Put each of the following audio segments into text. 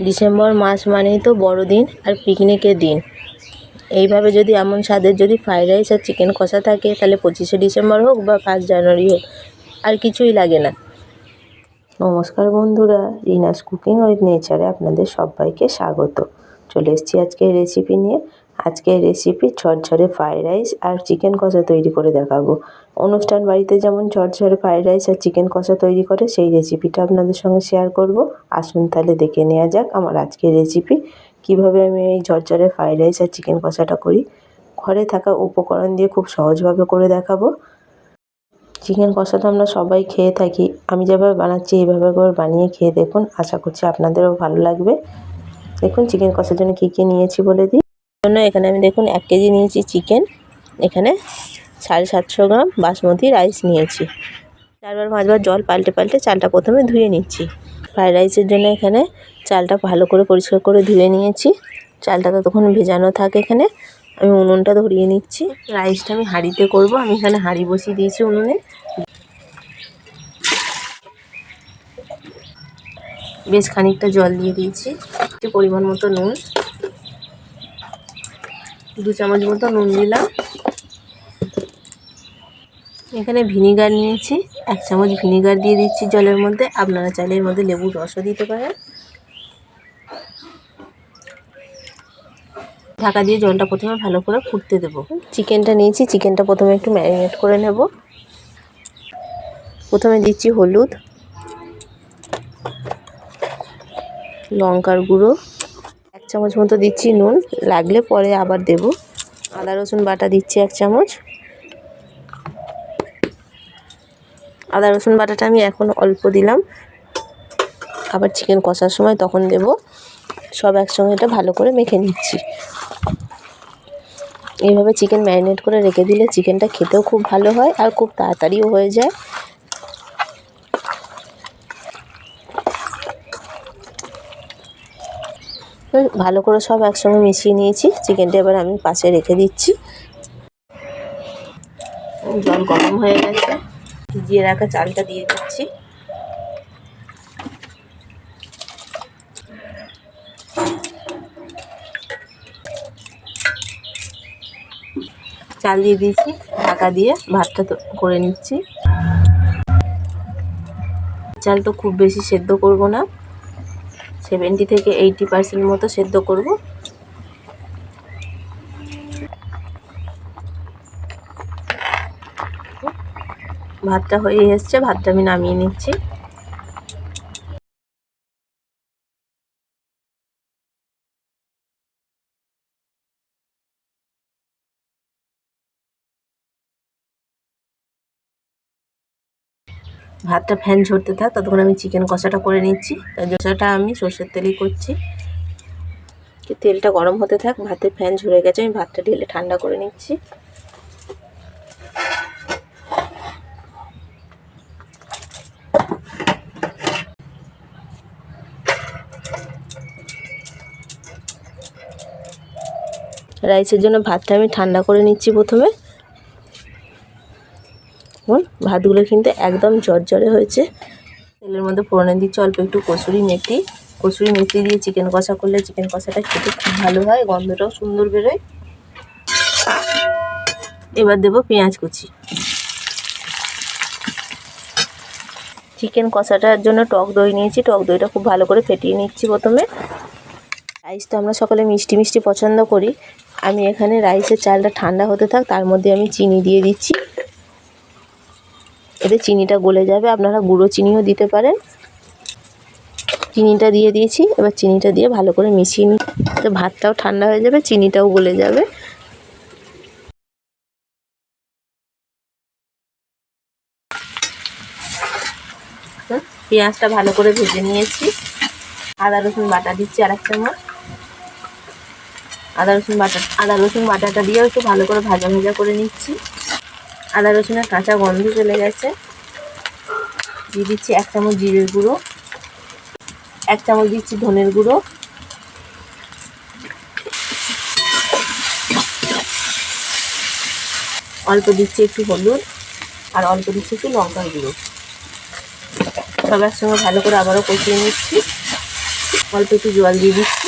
December মাস মানেই তো বড়দিন আর পিকনিকের দিন। এইভাবে যদি এমন স্বাদের যদি ফ্রাইড রাইস আর চিকেন কষা থাকে, তাহলে 25শে ডিসেম্বর হোক বা 1 জানুয়ারি হোক, আর কিছুই লাগে না। নমস্কার বন্ধুরা, রিনাস কুকিং উইথ নেচারে আপনাদের সবাইকে স্বাগত। চলে এসেছি আজকের রেসিপি নিয়ে। আজকের রেসিপি ঝরঝরে ফ্রাইড রাইস আর চিকেন কষা তৈরি করে দেখাবো। অনুষ্ঠান বাড়িতে যেমন ঝরঝরে ফ্রাইড রাইস আর চিকেন কষা তৈরি করে, সেই রেসিপিটা আপনাদের সঙ্গে শেয়ার করব। আসুন তাহলে দেখে নেওয়া যাক আমার আজকের রেসিপি, কিভাবে আমি এই ঝরঝরে ফ্রাইড রাইস আর চিকেন কষাটা করি। ঘরে থাকা উপকরণ দিয়ে খুব সহজভাবে করে দেখাবো। চিকেন কষা তো আমরা সবাই খেয়ে থাকি। আমি যেভাবে বানাচ্ছি এইভাবে একবার বানিয়ে খেয়ে দেখুন, আশা করছি আপনাদেরও ভালো লাগবে। দেখুন চিকেন কষার জন্য কী কী নিয়েছি বলে দিই। জন্য এখানে আমি দেখুন 1 কেজি নিয়েছি চিকেন। এখানে 750 গ্রাম বাসমতি রাইস নিয়েছি। 4বার 5বার জল পাল্টে পাল্টে চালটা প্রথমে ধুয়ে নিচ্ছি। ফ্রাইড রাইসের জন্য এখানে চালটা ভালো করে পরিষ্কার করে ধুয়ে নিয়েছি। চালটা ততক্ষণ ভেজানো থাকে। এখানে আমি উনুনটা ধরিয়ে নিচ্ছি। রাইসটা আমি হাঁড়িতে করব। আমি এখানে হাঁড়ি বসিয়ে দিয়েছি উনুনে। বেশ খানিকটা জল দিয়ে দিয়েছি। পরিমাণ মতো নুন, 2 চামচ মতো নুন দিলাম। এখানে ভিনিগার নিয়েছি, 1 চামচ ভিনিগার দিয়ে দিচ্ছি জলের মধ্যে। আপনারা চাইলে এর মধ্যে লেবুর রসও দিতে পারেন। ঢাকা দিয়ে জলটা প্রথমে ভালো করে ফুটতে দেব। চিকেনটা নিয়েছি, চিকেনটা প্রথমে একটু ম্যারিনেট করে নেব। প্রথমে দিচ্ছি হলুদ, লঙ্কার গুঁড়ো, 1 চামচ মতো দিচ্ছি নুন, লাগলে পরে আবার দেব। আদা রসুন বাটা দিচ্ছি 1 চামচ। আদা রসুন বাটাটা আমি এখন অল্প দিলাম, আবার চিকেন কষার সময় তখন দেব। সব একসঙ্গে এটা ভালো করে মেখে নিচ্ছি। এইভাবে চিকেন ম্যারিনেট করে রেখে দিলে চিকেনটা খেতেও খুব ভালো হয় আর খুব তাড়াতাড়িও হয়ে যায়। ভালো করে সব একসঙ্গে মিশিয়ে নিয়েছি। চিকেনটা এবার আমি পাশে রেখে দিচ্ছি। জল গরম হয়ে গেছে, ভিজিয়ে রাখা চালটা দিয়ে দিচ্ছি। চাল দিয়ে দিয়েছি, ঢাকা দিয়ে ভাতটা করে নিচ্ছি। চাল তো খুব বেশি সেদ্ধ করব না, 70 থেকে 80% মতো সেদ্ধ করব। ভাতটা হয়ে এসছে, ভাতটা আমি নামিয়ে নিচ্ছি। ভাতটা ফ্যান ঝরতে থাক, ততক্ষণ আমি চিকেন কষাটা করে নিচ্ছি। তাই কষাটা আমি সর্ষের তেলেই করছি। তেলটা গরম হতে থাক, ভাতের ফ্যান ঝরে গেছে, আমি ভাতটা ঢেলে ঠান্ডা করে নিচ্ছি। রাইসের জন্য ভাতটা আমি ঠান্ডা করে নিচ্ছি প্রথমে। ভাতগুলো কিন্তু একদম ঝরঝরে হয়েছে। তেলের মধ্যে ফোড়নে দিচ্ছি অল্প একটু কসুরি মেথি। কসুরি মেথি দিয়ে চিকেন কষা করলে চিকেন কষাটা খেতে খুব ভালো হয়, গন্ধটাও সুন্দর বেরোয়। এবার দেব পেঁয়াজ কুচি। চিকেন কষাটার জন্য টক দই নিয়েছি, টক দইটা খুব ভালো করে ফেটিয়ে নিচ্ছি প্রথমে। রাইস তো আমরা সকলে মিষ্টি মিষ্টি পছন্দ করি। আমি এখানে রাইসের চালটা ঠান্ডা হতে থাক, তার মধ্যে আমি চিনি দিয়ে দিচ্ছি। এতে চিনিটা গলে যাবে, আপনারা গুঁড়ো চিনিও দিতে পারেন। চিনিটা দিয়ে দিয়েছি, এবার চিনিটা দিয়ে ভালো করে মিশিয়ে নিই। তো ভাতটাও ঠান্ডা হয়ে যাবে, চিনিটাও গলে যাবে। পেঁয়াজটা ভালো করে ভেজে নিয়েছি। আদা রসুন বাটা দিচ্ছি 1 চামচ। আদা রসুন বাটাটা দিয়েও একটু ভালো করে ভাজা ভাজা করে নিচ্ছি। আদা রসুনের কাঁচা গন্ধ চলে গেছে। দিয়ে দিচ্ছি 1 চামচ জিরের গুঁড়ো, 1 চামচ দিচ্ছি ধনের গুঁড়ো, অল্প দিচ্ছি একটু হলুদ, আর অল্প দিচ্ছি একটু লঙ্কার গুঁড়ো। সব একসঙ্গে ভালো করে আবারও কষিয়ে নিচ্ছি। অল্প একটু জল দিয়ে দিচ্ছি।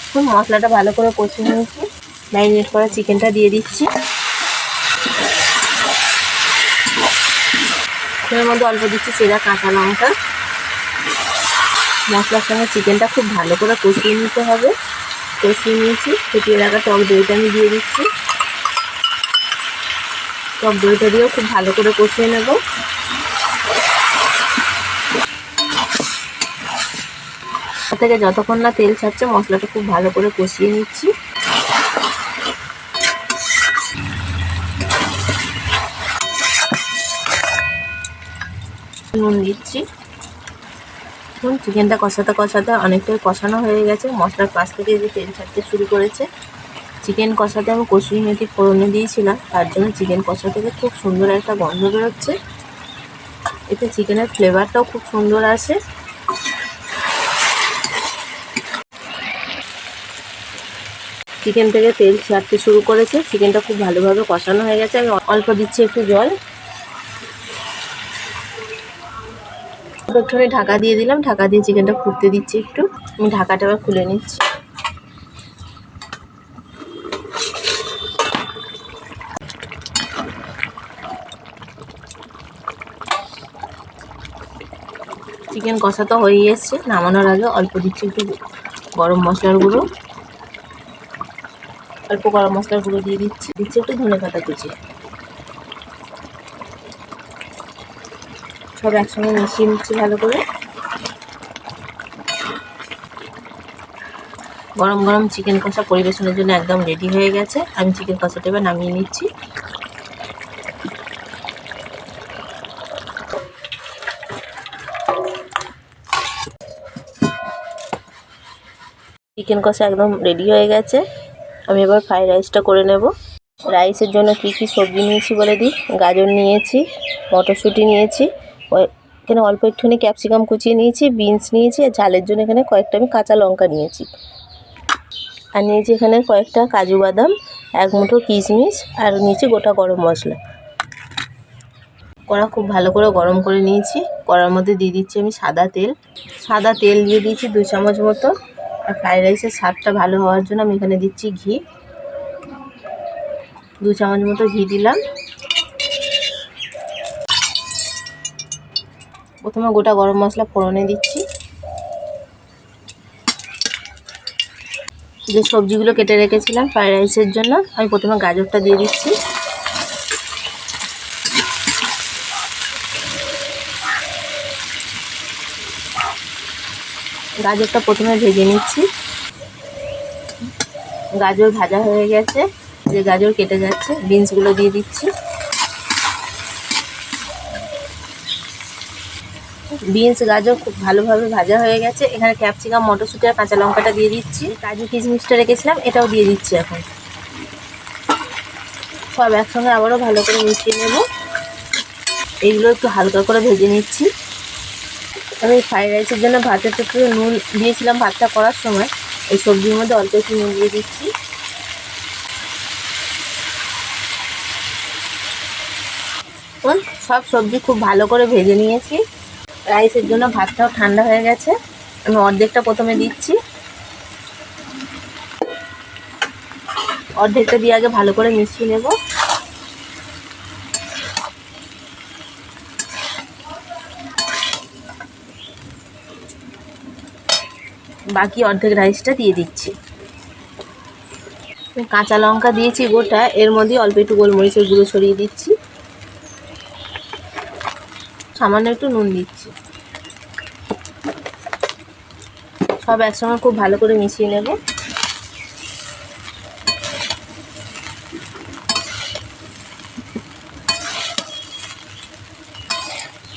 এখন মশলাটা ভালো করে কষিয়ে নিয়েছি, ম্যারিনেট করা চিকেনটা দিয়ে দিচ্ছি। এর মধ্যে অল্প দিচ্ছি চেরা কাঁচা লঙ্কা। মশলার সঙ্গে চিকেনটা খুব ভালো করে কষিয়ে নিতে হবে। কষিয়ে নিয়েছি, ফুটিয়ে রাখা টক দইটা আমি দিয়ে দিচ্ছি। টক দইটা দিয়েও খুব ভালো করে কষিয়ে নেব। থেকে যতক্ষণ না তেল ছাড়ছে মশলাটা খুব ভালো করে কষিয়ে নিচ্ছি। নুন দিচ্ছি। এখন চিকেনটা কষাতে কষাতে অনেকটাই কষানো হয়ে গেছে। মশলার পাশ থেকে যে তেল ছাড়তে শুরু করেছে। চিকেন কষাতে আমি কসুরি মেথি ফোড়নে দিয়েছিলাম, তার জন্য চিকেন কষা থেকে খুব সুন্দর একটা গন্ধ বেরোচ্ছে। এতে চিকেনের ফ্লেভারটাও খুব সুন্দর আসে। চিকেন থেকে তেল ছাড়তে শুরু করেছে, চিকেনটা খুব ভালোভাবে কষানো হয়ে গেছে। আমি অল্প দিচ্ছি একটু জল, একটুখানি ঢাকা দিয়ে দিলাম। ঢাকা দিয়ে চিকেনটা ফুটতে দিচ্ছি একটু। আমি ঢাকাটা আবার খুলে নিচ্ছি। চিকেন কষা তো হয়ে এসছে। নামানোর আগে অল্প দিচ্ছি একটু গরম মশলার গুঁড়ো, অল্প গরম মশলার গুঁড়ো দিয়ে দিচ্ছি একটু ধনেপাতা কুচি। সব একসঙ্গে মিশিয়ে নিচ্ছি ভালো করে। গরম গরম চিকেন কষা পরিবেশনের জন্য একদম রেডি হয়ে গেছে। আমি চিকেন কষাটা এবার নামিয়ে নিচ্ছি। চিকেন কষা একদম রেডি হয়ে গেছে। আমি এবার ফ্রাইড রাইসটা করে নেব। রাইসের জন্য কি কি সবজি নিয়েছি বলে দিই। গাজর নিয়েছি, মটরশুঁটি নিয়েছি, এখানে অল্প একটুখানি ক্যাপসিকাম কুচিয়ে নিয়েছি, বিনস নিয়েছি, আর ঝালের জন্য এখানে কয়েকটা আমি কাঁচা লঙ্কা নিয়েছি। আর নিয়েছি এখানে কয়েকটা কাজু বাদাম, এক মুঠো কিশমিশ, আর নিয়েছি গোটা গরম মশলা। কড়া খুব ভালো করে গরম করে নিয়েছি। কড়ার মধ্যে দিয়ে দিচ্ছি আমি সাদা তেল দিয়ে দিয়েছি 2 চামচ মতো। আর ফ্রাইড রাইসের স্বাদটা ভালো হওয়ার জন্য আমি এখানে দিচ্ছি ঘি, 2 চামচ মতো ঘি দিলাম। প্রথমে গোটা গরম মশলা ফোড়নে দিচ্ছি। যে সবজিগুলো কেটে রেখেছিলাম ফ্রাইড রাইসের জন্য, আমি প্রথমে গাজরটা দিয়ে দিচ্ছি। গাজরটা প্রথমে ভেজে নিচ্ছি। গাজর ভাজা হয়ে গেছে, যে গাজর কেটে যাচ্ছে, বিনসগুলো দিয়ে দিচ্ছি। বিনস গাজর খুব ভালোভাবে ভাজা হয়ে গেছে। এখানে ক্যাপসিকাম, মটরশুঁটি আর কাঁচা লঙ্কাটা দিয়ে দিচ্ছি। কাজু কিশমিশটা রেখেছিলাম, এটাও দিয়ে দিচ্ছি। এখন সব একসঙ্গে আবারও ভালো করে মিশিয়ে নেব। এইগুলো একটু হালকা করে ভেজে নিচ্ছি। আমি ফ্রাইড রাইসের জন্য ভাতের একটু নুন দিয়েছিলাম ভাতটা করার সময়। এই সবজির মধ্যে অল্প একটু নুন দিয়ে দিচ্ছি। সব সবজি খুব ভালো করে ভেজে নিয়েছি। রাইসের জন্য ভাতটাও ঠান্ডা হয়ে গেছে। আমি অর্ধেকটা প্রথমে দিচ্ছি। অর্ধেকটা দিয়ে আগে ভালো করে মিশিয়ে নেব। বাকি অর্ধেক রাইসটা দিয়ে দিচ্ছি। কাঁচা লঙ্কা দিয়েছি গোটা, এর মধ্যে অল্প একটু গোলমরিচের গুঁড়ো ছড়িয়ে দিচ্ছি। সামান্য একটু নুন দিচ্ছি। সব একসঙ্গে খুব ভালো করে মিশিয়ে নেব।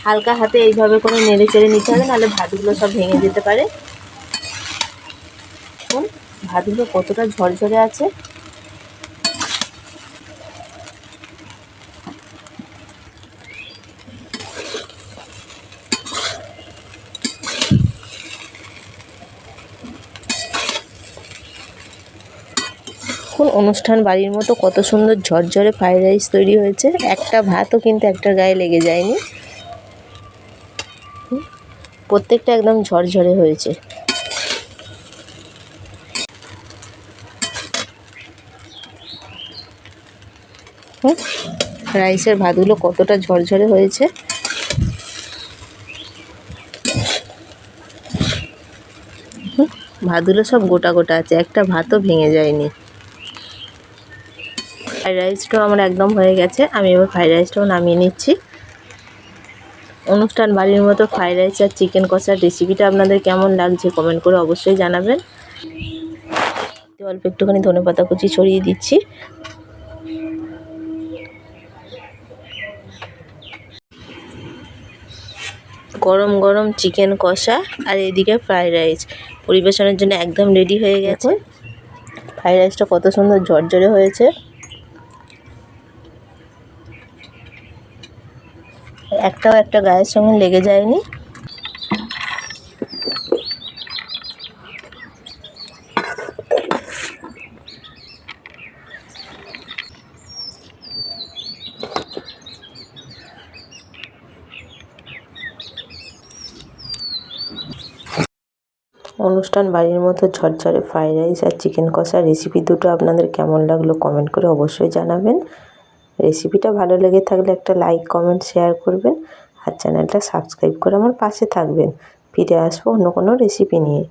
হালকা হাতে এইভাবে করে নেড়ে চেড়ে নিতে হবে, নাহলে ভাতগুলো সব ভেঙে যেতে পারে। ভাতগুলো কতটা ঝরঝরে আছে। অনুষ্ঠান বাড়ির মতো কত সুন্দর ঝরঝরে ফ্রাইড রাইস তৈরি হয়েছে। একটা ভাতও কিন্তু একটা গায়ে লেগে যায়নি। প্রত্যেকটা একদম ঝরঝরে হয়েছে। রাইসের ভাতগুলো কতটা ঝরঝরে হয়েছে। ভাতগুলো সব গোটা গোটা আছে, একটা ভাতও ভেঙে যায়নি। ফ্রাইড রাইসটাও আমার একদম হয়ে গেছে। আমি এবার ফ্রাইড রাইসটাও নামিয়ে নিচ্ছি। অনুষ্ঠান বাড়ির মতো ফ্রাইড রাইস আর চিকেন কষার রেসিপিটা আপনাদের কেমন লাগছে কমেন্ট করে অবশ্যই জানাবেন। অল্প একটুখানি ধনেপাতা কুচি ছড়িয়ে দিচ্ছি। গরম গরম চিকেন কষা আর এদিকে ফ্রাইড রাইস পরিবেশনের জন্য একদম রেডি হয়ে গেছে। ফ্রাইড রাইসটা কত সুন্দর ঝরঝরে হয়েছে। একটাও একটা গায়ের সঙ্গে লেগে যায়নি। অনুষ্ঠান বাড়ির মতো ঝরঝরে ফ্রাইড রাইস আর চিকেন কষার রেসিপি দুটো আপনাদের কেমন লাগলো কমেন্ট করে অবশ্যই জানাবেন। রেসিপিটা ভালো লেগে থাকলে একটা লাইক কমেন্ট শেয়ার করবেন আর চ্যানেলটা সাবস্ক্রাইব করে আমার পাশে থাকবেন। ফিরে আসবো অন্য কোনো রেসিপি নিয়ে।